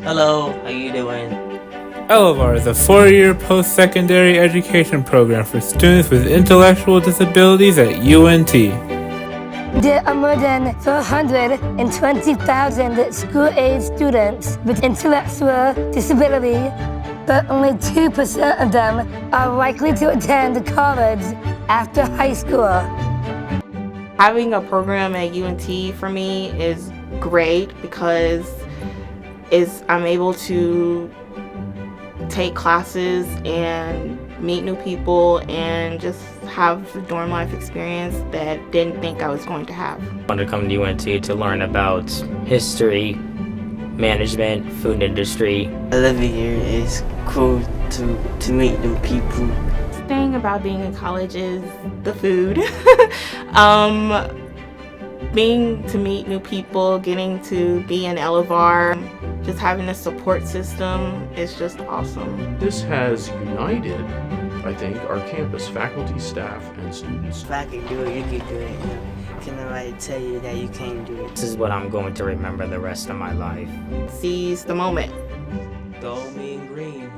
Hello, how you doing? ELEVAR is a 4-year post-secondary education program for students with intellectual disabilities at UNT. There are more than 420,000 school-age students with intellectual disability, but only 2% of them are likely to attend college after high school. Having a program at UNT for me is great because I'm able to take classes and meet new people and just have the dorm life experience that I didn't think I was going to have. I wanted to come to UNT to learn about history, management, food industry. I love it here. It's cool to meet them people. The thing about being in college is the food. Being to meet new people, getting to be in ELEVAR, just having a support system is just awesome. This has united, I think, our campus faculty, staff, and students. If I can do it, you can do it. Can nobody tell you that you can't do it? This is what I'm going to remember the rest of my life. Seize the moment. Gold, me, and green.